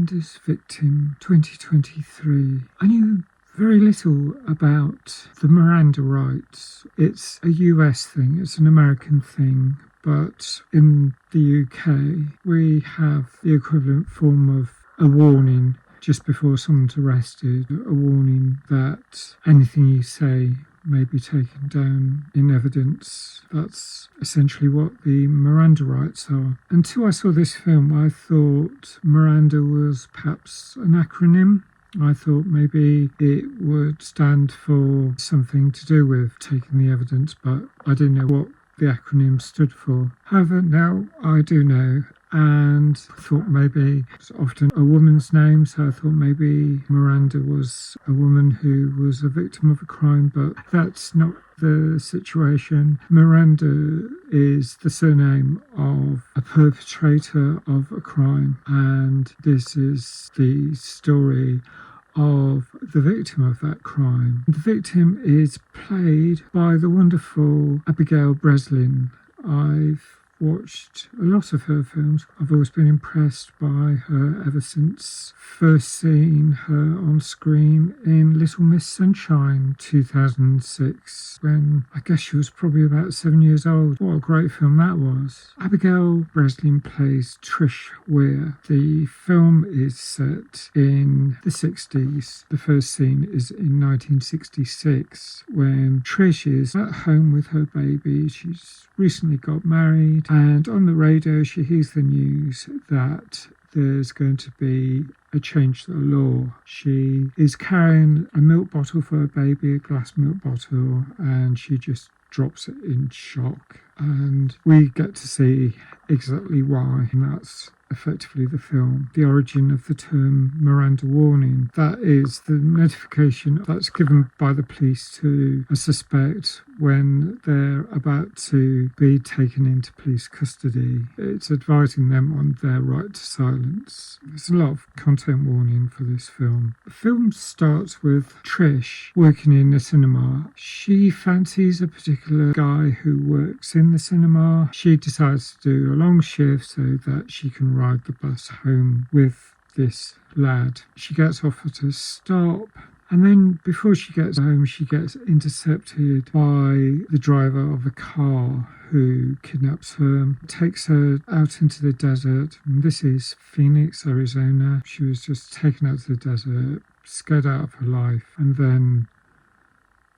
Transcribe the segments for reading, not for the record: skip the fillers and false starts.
Miranda's Victim 2023. I knew very little about the Miranda rights. It's a US thing, it's an American thing, but in the UK we have the equivalent form of a warning just before someone's arrested, a warning that anything you say may be taken down in evidence. That's essentially what the Miranda rights are. Until I saw this film, I thought Miranda was perhaps an acronym. I thought maybe it would stand for something to do with taking the evidence, but I didn't know what the acronym stood for. However, now I do know, and I thought maybe it's often a woman's name, so I thought maybe Miranda was a woman who was a victim of a crime, but that's not the situation. Miranda is the surname of a perpetrator of a crime, and this is the story of the victim of that crime. The victim is played by the wonderful Abigail Breslin. I've watched a lot of her films. I've always been impressed by her ever since first seeing her on screen in Little Miss Sunshine 2006, when I guess she was probably about 7 years old. What a great film that was. Abigail Breslin plays Trish Weir. The film is set in the 60s. The first scene is in 1966 when Trish is at home with her baby. She's recently got married, and on the radio she hears the news that there's going to be a change to the law. She is carrying a milk bottle for her baby, a glass milk bottle, and she just drops it in shock. And we get to see exactly why, and that's effectively the film. The origin of the term Miranda warning. That is the notification that's given by the police to a suspect when they're about to be taken into police custody. It's advising them on their right to silence. There's a lot of content warning for this film. The film starts with Trish working in the cinema. She fancies a particular guy who works in the cinema. She decides to do a long shift so that she can ride the bus home with this lad. She gets offered to stop, and then before she gets home she gets intercepted by the driver of a car who kidnaps her, takes her out into the desert. And this is Phoenix, Arizona. She was just taken out to the desert, scared out of her life, and then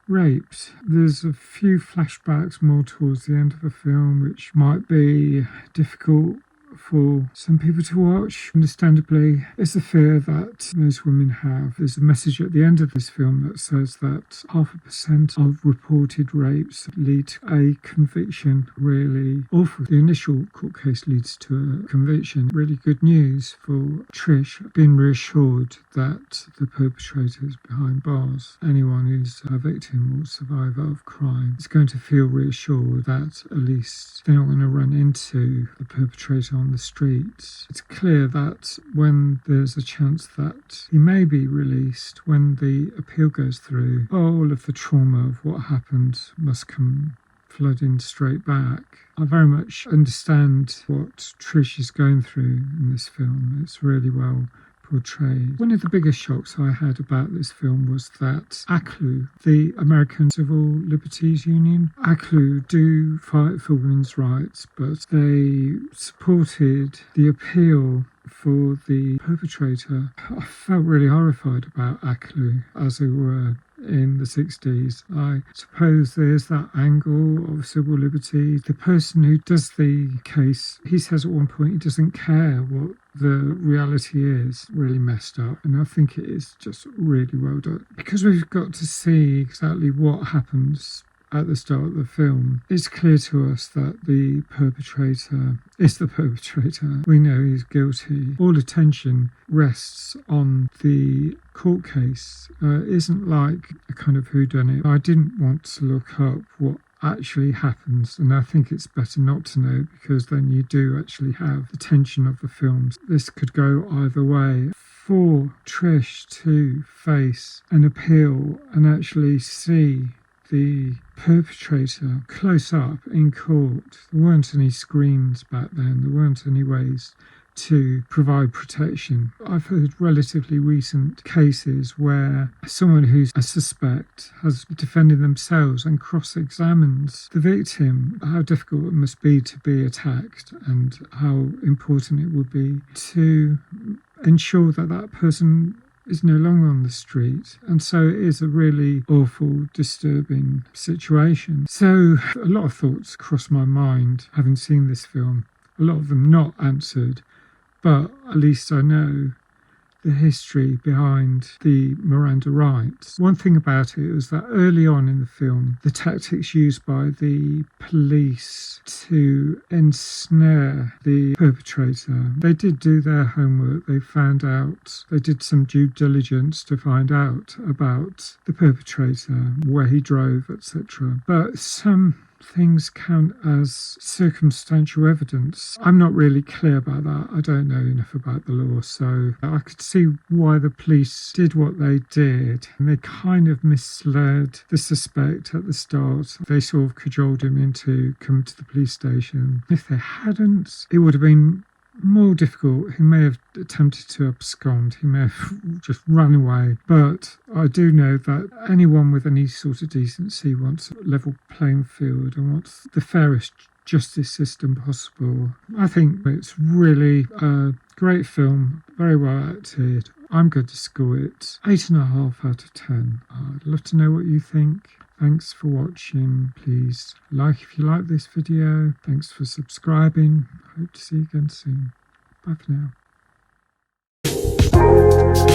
raped. There's a few flashbacks more towards the end of the film which might be difficult for some people to watch. Understandably, it's a fear that most women have. There's a message at the end of this film that says that 0.5% of reported rapes lead to a conviction. Really awful. The initial court case leads to a conviction. Really good news for Trish, being reassured that the perpetrator is behind bars. Anyone who's a victim or survivor of crime is going to feel reassured that at least they're not going to run into the perpetrator on the streets. It's clear that when there's a chance that he may be released, when the appeal goes through, all of the trauma of what happened must come flooding straight back. I very much understand what Trish is going through in this film. It's really well portrayed. One of the biggest shocks I had about this film was that ACLU, the American Civil Liberties Union, ACLU do fight for women's rights, but they supported the appeal for the perpetrator. I felt really horrified about ACLU, as they were in the 60s. I suppose there's that angle of civil liberty. The person who does the case, he says at one point he doesn't care what the reality is. Really messed up, and I think it is just really well done, because we've got to see exactly what happens at the start of the film. It's clear to us that the perpetrator is the perpetrator. We know he's guilty. All attention rests on the court case. Isn't like a kind of whodunit. I didn't want to look up what actually happens, and I think it's better not to know, because then you do actually have the tension of the films. This could go either way. For Trish to face an appeal and actually see the perpetrator close up in court. There weren't any screens back then. There weren't any ways to provide protection. I've heard relatively recent cases where someone who's a suspect has defended themselves and cross-examines the victim, how difficult it must be to be attacked and how important it would be to ensure that that person is no longer on the street. And so it is a really awful, disturbing situation. So a lot of thoughts cross my mind having seen this film, a lot of them not answered, but at least I know the history behind the Miranda rights. One thing about it was that early on in the film, the tactics used by the police to ensnare the perpetrator, they did do their homework. They found out, they did some due diligence to find out about the perpetrator, where he drove, etc. But some things count as circumstantial evidence. I'm not really clear about that. I don't know enough about the law, so I could see why the police did what they did. And they kind of misled the suspect at the start. They sort of cajoled him into coming to the police station. If they hadn't, it would have been more difficult. He may have attempted to abscond. He may have just run away. But I do know that anyone with any sort of decency wants a level playing field and wants the fairest justice system possible. I think it's really a great film, very well acted. I'm going to score it 8.5 out of 10. I'd love to know what you think. Thanks for watching. Please like if you like this video. Thanks for subscribing. Hope to see you again soon. Bye for now.